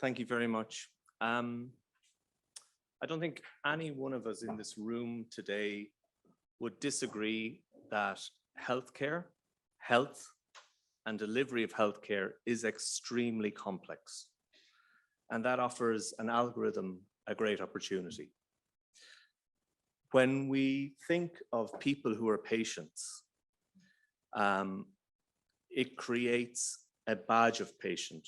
Thank you very much. I don't think any one of us in this room today would disagree that healthcare, health, and delivery of healthcare is extremely complex. And that offers an algorithm a great opportunity. When we think of people who are patients, it creates a badge of patient,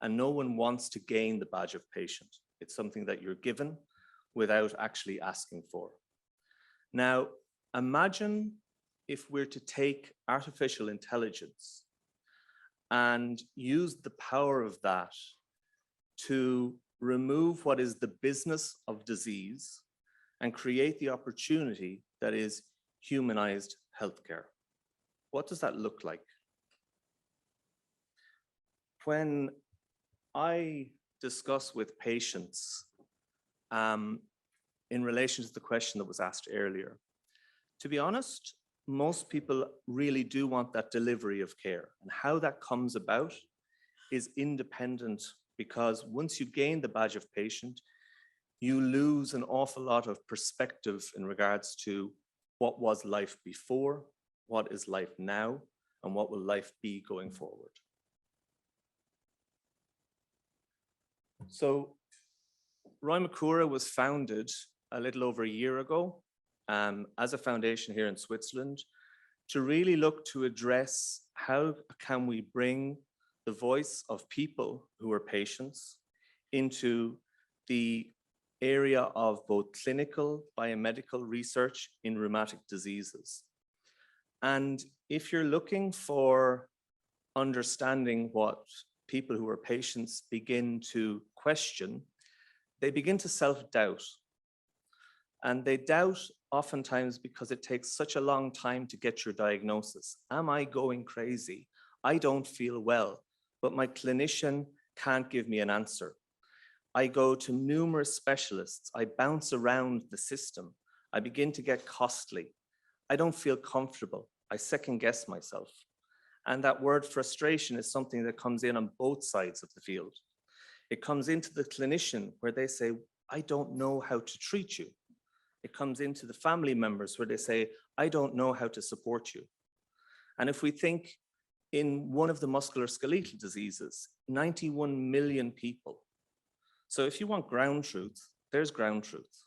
and no one wants to gain the badge of patient. It's something that you're given without actually asking for. Now, imagine if we're to take artificial intelligence and use the power of that to remove what is the business of disease and create the opportunity that is humanized healthcare. What does that look like? When I discuss with patients in relation to the question that was asked earlier, to be honest, most people really do want that delivery of care, and how that comes about is independent, because once you gain the badge of patient, you lose an awful lot of perspective in regards to what was life before, what is life now, and what will life be going forward. So RheumaCura was founded a little over a year ago as a foundation here in Switzerland to really look to address how can we bring the voice of people who are patients into the area of both clinical, biomedical research in rheumatic diseases. And if you're looking for understanding what people who are patients begin to question, they begin to self-doubt. And they doubt oftentimes because it takes such a long time to get your diagnosis. Am I going crazy? I don't feel well, but my clinician can't give me an answer. I go to numerous specialists. I bounce around the system. I begin to get costly. I don't feel comfortable. I second guess myself. And that word frustration is something that comes in on both sides of the field. It comes into the clinician where they say, I don't know how to treat you. It comes into the family members where they say, I don't know how to support you. And if we think in one of the musculoskeletal diseases, 91 million people. So if you want ground truth, there's ground truth.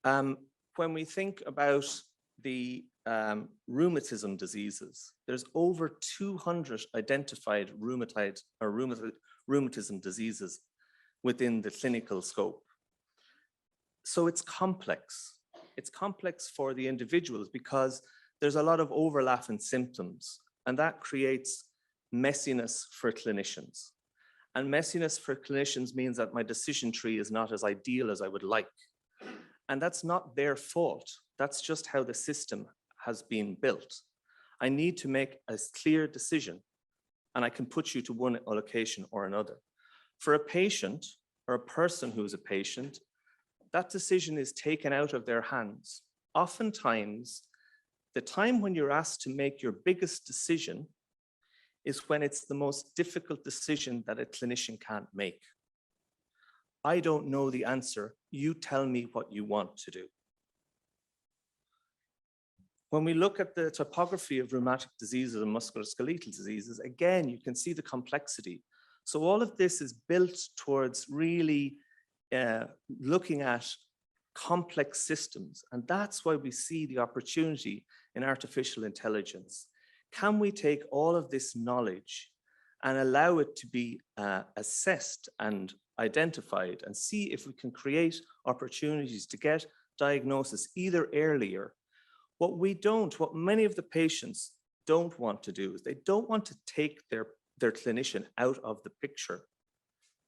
When we think about the rheumatism diseases, there's over 200 identified rheumatism diseases within the clinical scope. So it's complex. It's complex for the individuals because there's a lot of overlap in symptoms, and that creates messiness for clinicians. And messiness for clinicians means that my decision tree is not as ideal as I would like. And that's not their fault. That's just how the system has been built. I need to make a clear decision, and I can put you to one allocation or another. For a patient or a person who's a patient, that decision is taken out of their hands. Oftentimes, the time when you're asked to make your biggest decision is when it's the most difficult decision that a clinician can't make. I don't know the answer. You tell me what you want to do. When we look at the topography of rheumatic diseases and musculoskeletal diseases, again, you can see the complexity. So all of this is built towards really looking at complex systems. And that's why we see the opportunity in artificial intelligence. Can we take all of this knowledge and allow it to be assessed and identified and see if we can create opportunities to get diagnosis either earlier? What many of the patients don't want to do is they don't want to take their clinician out of the picture.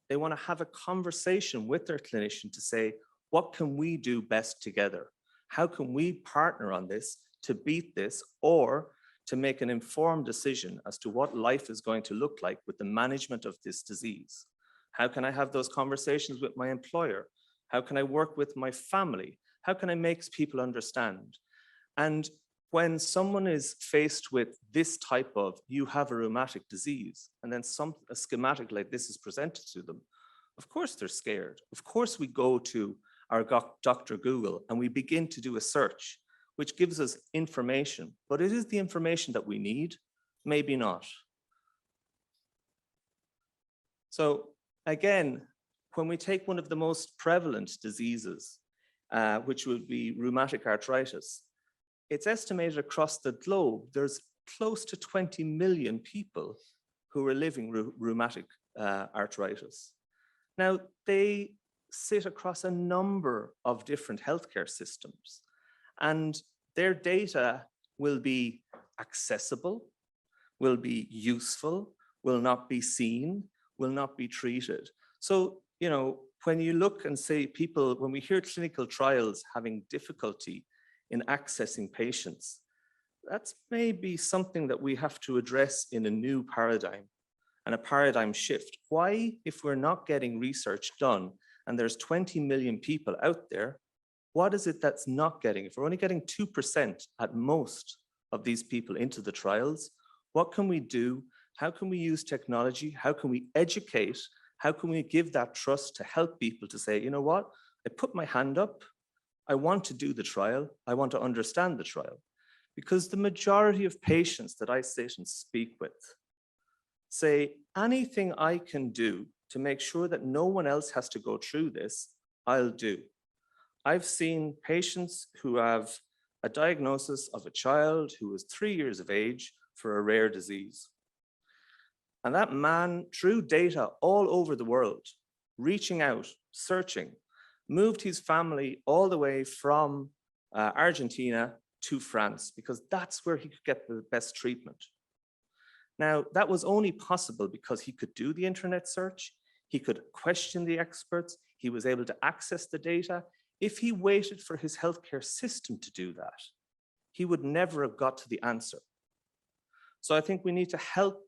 They want to have a conversation with their clinician to say, what can we do best together? How can we partner on this to beat this, or to make an informed decision as to what life is going to look like with the management of this disease? How can I have those conversations with my employer? How can I work with my family? How can I make people understand? And when someone is faced with this type of, you have a rheumatic disease, and then a schematic like this is presented to them, of course they're scared. Of course we go to our Dr. Google and we begin to do a search, which gives us information, but it is the information that we need, maybe not. So again, when we take one of the most prevalent diseases, which would be rheumatic arthritis, it's estimated across the globe, there's close to 20 million people who are living rheumatic arthritis. Now, they sit across a number of different healthcare systems, and their data will be accessible, will be useful, will not be seen, will not be treated. So, you know, when you look and say people, when we hear clinical trials having difficulty in accessing patients, that's maybe something that we have to address in a new paradigm and a paradigm shift. Why, if we're not getting research done and there's 20 million people out there, what is it that's not getting? If we're only getting 2% at most of these people into the trials, what can we do? How can we use technology? How can we educate? How can we give that trust to help people to say, you know what, I put my hand up, I want to do the trial, I want to understand the trial. Because the majority of patients that I sit and speak with say, anything I can do to make sure that no one else has to go through this, I'll do. I've seen patients who have a diagnosis of a child who was 3 years of age for a rare disease. And that man, through data all over the world, reaching out, searching, moved his family all the way from Argentina to France, because that's where he could get the best treatment. Now, that was only possible because he could do the internet search, he could question the experts, he was able to access the data. If he waited for his healthcare system to do that, he would never have got to the answer. So I think we need to help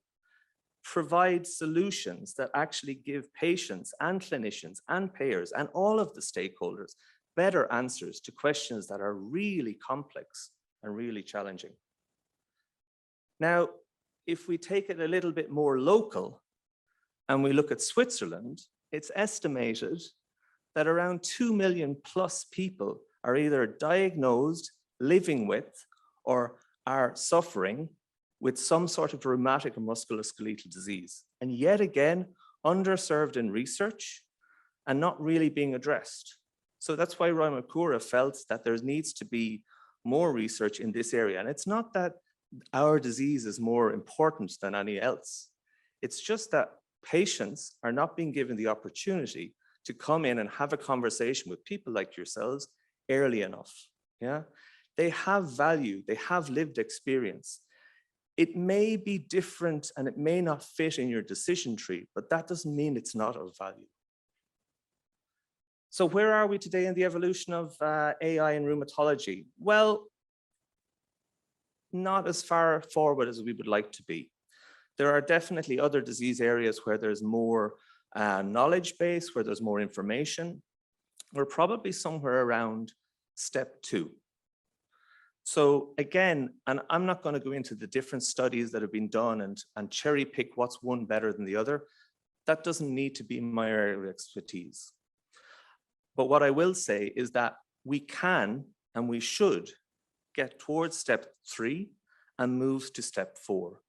provide solutions that actually give patients and clinicians and payers and all of the stakeholders better answers to questions that are really complex and really challenging. Now, if we take it a little bit more local and we look at Switzerland, it's estimated that around 2 million plus people are either diagnosed, living with, or are suffering with some sort of rheumatic or musculoskeletal disease. And yet again, underserved in research and not really being addressed. So that's why RheumaCura felt that there needs to be more research in this area. And it's not that our disease is more important than any else. It's just that patients are not being given the opportunity to come in and have a conversation with people like yourselves early enough. Yeah, they have value, they have lived experience. It may be different and it may not fit in your decision tree, but that doesn't mean it's not of value. So where are we today in the evolution of AI in rheumatology? Well, not as far forward as we would like to be. There are definitely other disease areas where there's more knowledge base, where there's more information. We're probably somewhere around step 2. So again, and I'm not going to go into the different studies that have been done and cherry pick what's one better than the other. That doesn't need to be my area of expertise. But what I will say is that we can and we should get towards step 3 and move to step 4.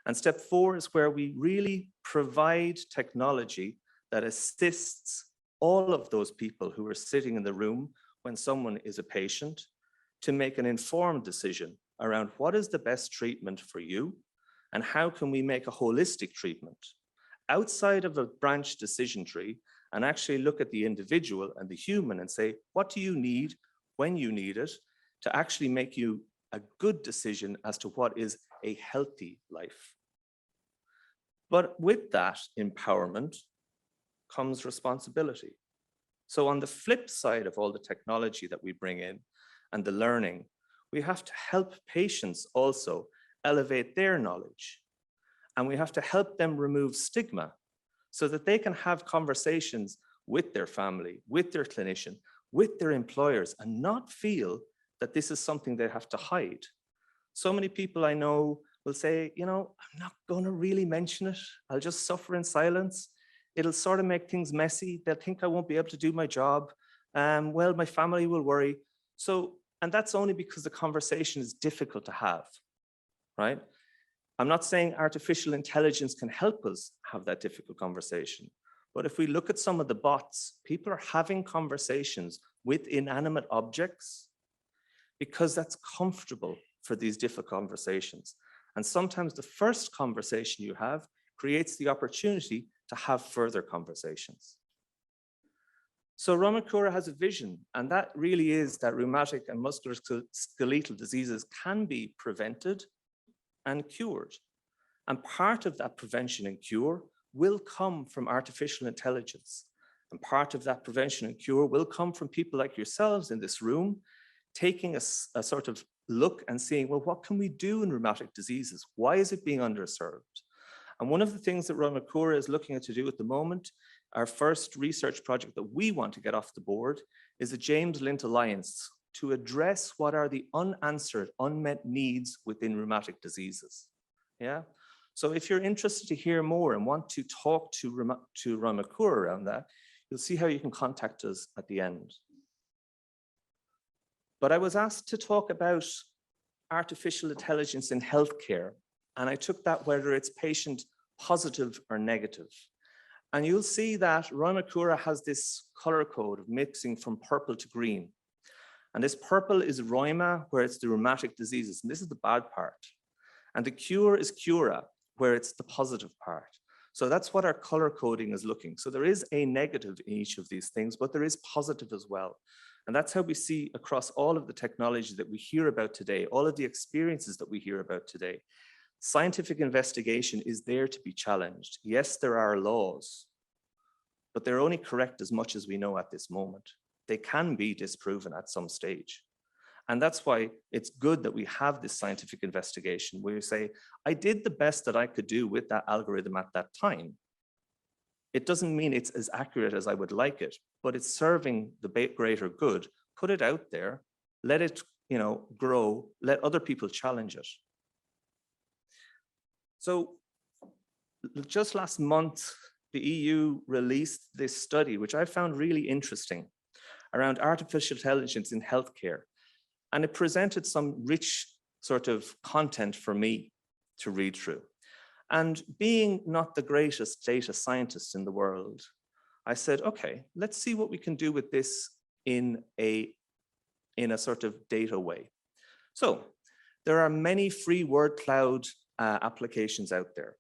And step 4 is where we really provide technology that assists all of those people who are sitting in the room when someone is a patient to make an informed decision around what is the best treatment for you and how can we make a holistic treatment outside of a branch decision tree and actually look at the individual and the human and say, what do you need when you need it to actually make you a good decision as to what is a healthy life. But with that empowerment comes responsibility. So on the flip side of all the technology that we bring in and the learning, we have to help patients also elevate their knowledge. And we have to help them remove stigma so that they can have conversations with their family, with their clinician, with their employers, and not feel that this is something they have to hide. So many people I know will say, you know, I'm not going to really mention it. I'll just suffer in silence. It'll sort of make things messy. They'll think I won't be able to do my job. Well, my family will worry. So, and that's only because the conversation is difficult to have, right? I'm not saying artificial intelligence can help us have that difficult conversation. But if we look at some of the bots, people are having conversations with inanimate objects because that's comfortable for these difficult conversations. And sometimes the first conversation you have creates the opportunity to have further conversations. So RheumaCura has a vision, and that really is that rheumatic and musculoskeletal diseases can be prevented and cured. And part of that prevention and cure will come from artificial intelligence. And part of that prevention and cure will come from people like yourselves in this room, taking a sort of look and seeing, well, what can we do in rheumatic diseases? Why is it being underserved? And one of the things that RheumaCura is looking at to do at the moment, our first research project that we want to get off the board, is the James Lint Alliance to address what are the unanswered, unmet needs within rheumatic diseases. Yeah. So if you're interested to hear more and want to talk to RheumaCura around that, you'll see how you can contact us at the end. But I was asked to talk about artificial intelligence in healthcare, and I took that whether it's patient positive or negative. And you'll see that RheumaCura has this color code of mixing from purple to green. And this purple is rheuma, where it's the rheumatic diseases, and this is the bad part. And the cure is cura, where it's the positive part. So that's what our color coding is looking. So there is a negative in each of these things, but there is positive as well. And that's how we see across all of the technology that we hear about today, all of the experiences that we hear about today. Scientific investigation is there to be challenged. Yes, there are laws, but they're only correct as much as we know at this moment. They can be disproven at some stage. And that's why it's good that we have this scientific investigation where you say, I did the best that I could do with that algorithm at that time. It doesn't mean it's as accurate as I would like it, but it's serving the greater good. Put it out there, let it, grow, let other people challenge it. So just last month, the EU released this study, which I found really interesting, around artificial intelligence in healthcare. And it presented some rich sort of content for me to read through. And being not the greatest data scientist in the world, I said, okay, let's see what we can do with this in a sort of data way. So there are many free word cloud applications out there.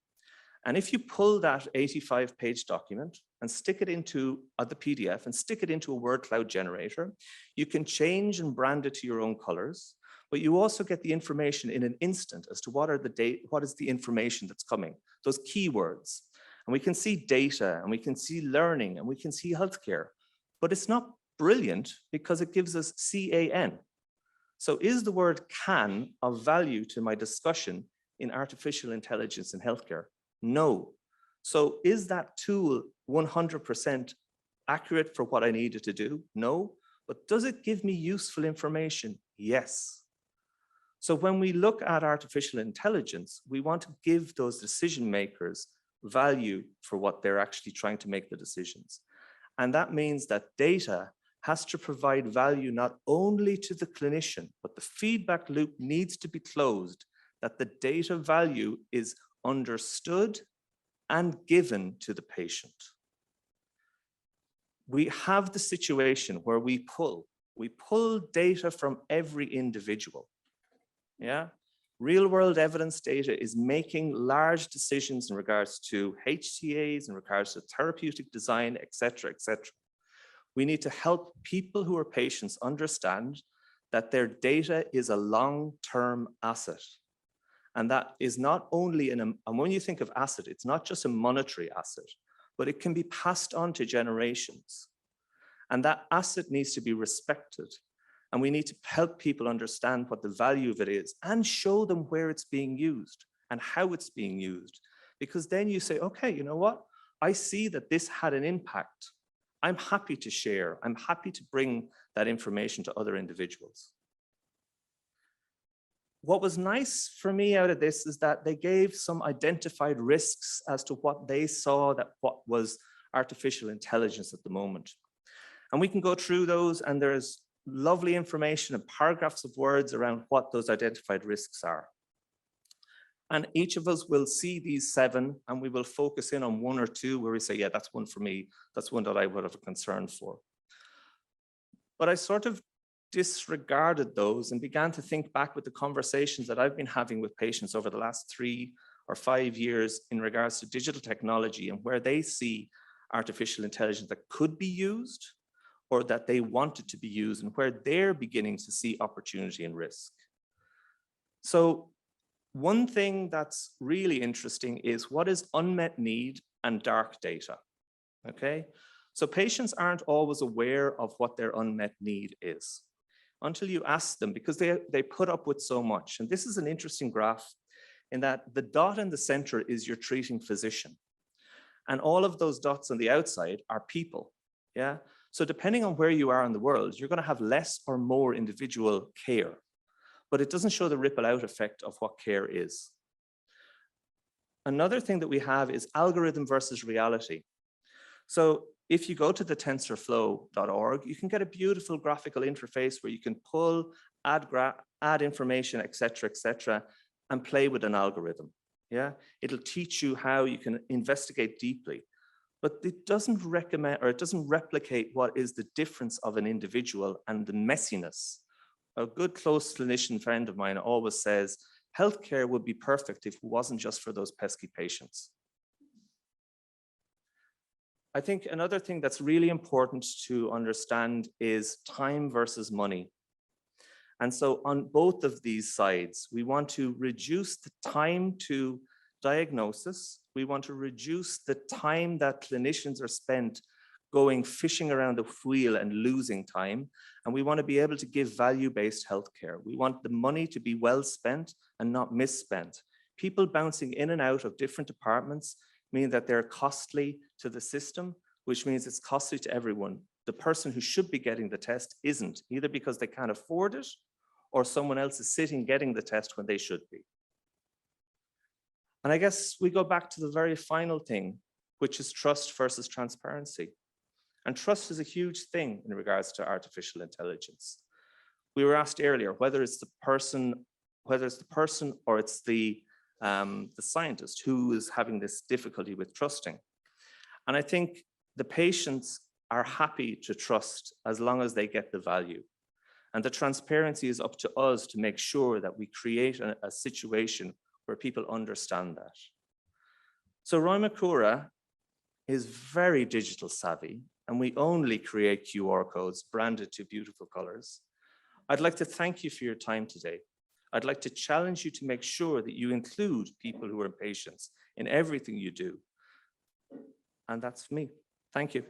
And if you pull that 85-page document and stick it into the PDF and stick it into a word cloud generator, you can change and brand it to your own colors, but you also get the information in an instant as to what is the information that's coming, those keywords. And we can see data, and we can see learning, and we can see healthcare, but it's not brilliant because it gives us CAN. So is the word can of value to my discussion in artificial intelligence in healthcare? No. So is that tool 100% accurate for what I needed to do? No. But does it give me useful information? Yes. So when we look at artificial intelligence, we want to give those decision makers value for what they're actually trying to make the decisions. And that means that data has to provide value not only to the clinician, but the feedback loop needs to be closed, that the data value is understood and given to the patient. We have the situation where we pull data from every individual. Yeah, real world evidence data is making large decisions in regards to HTAs, in regards to therapeutic design, et cetera, et cetera. We need to help people who are patients understand that their data is a long-term asset. And that is not only and when you think of asset, it's not just a monetary asset, but it can be passed on to generations. And that asset needs to be respected. And we need to help people understand what the value of it is and show them where it's being used and how it's being used. Because then you say, okay, you know what? I see that this had an impact. I'm happy to share. I'm happy to bring that information to other individuals. what was nice for me out of this is that they gave some identified risks as to what they saw that what was artificial intelligence at the moment. And we can go through those, and there's lovely information and paragraphs of words around what those identified risks are. And each of us will see these 7, and we will focus in on 1 or 2 where we say, yeah, that's one for me. That's one that I would have a concern for. But I sort of disregarded those and began to think back with the conversations that I've been having with patients over the last 3 or 5 years in regards to digital technology and where they see artificial intelligence that could be used or that they want it to be used, and where they're beginning to see opportunity and risk. So one thing that's really interesting is what is unmet need and dark data, okay? So patients aren't always aware of what their unmet need is until you ask them, because they put up with so much. And this is an interesting graph in that the dot in the center is your treating physician. And all of those dots on the outside are people, yeah? So depending on where you are in the world, you're gonna have less or more individual care, but it doesn't show the ripple out effect of what care is. Another thing that we have is algorithm versus reality. So if you go to the tensorflow.org, you can get a beautiful graphical interface where you can pull, add information, et cetera, and play with an algorithm. Yeah, it'll teach you how you can investigate deeply, but it doesn't recommend, or it doesn't replicate what is the difference of an individual and the messiness. A good close clinician friend of mine always says, healthcare would be perfect if it wasn't just for those pesky patients. I think another thing that's really important to understand is time versus money. And so on both of these sides, we want to reduce the time to diagnosis. We want to reduce the time that clinicians are spent going fishing around the wheel and losing time. And we want to be able to give value-based healthcare. We want the money to be well spent and not misspent. People bouncing in and out of different departments mean that they're costly to the system, which means it's costly to everyone. The person who should be getting the test isn't, either because they can't afford it or someone else is sitting getting the test when they should be. And I guess we go back to the very final thing, which is trust versus transparency. And trust is a huge thing in regards to artificial intelligence. We were asked earlier whether it's the person or it's the scientist who is having this difficulty with trusting. And I think the patients are happy to trust as long as they get the value. And the transparency is up to us to make sure that we create a situation where people understand that. So RheumaCura is very digital savvy, and we only create QR codes branded to beautiful colors. I'd like to thank you for your time today. I'd like to challenge you to make sure that you include people who are patients in everything you do. And that's me. Thank you.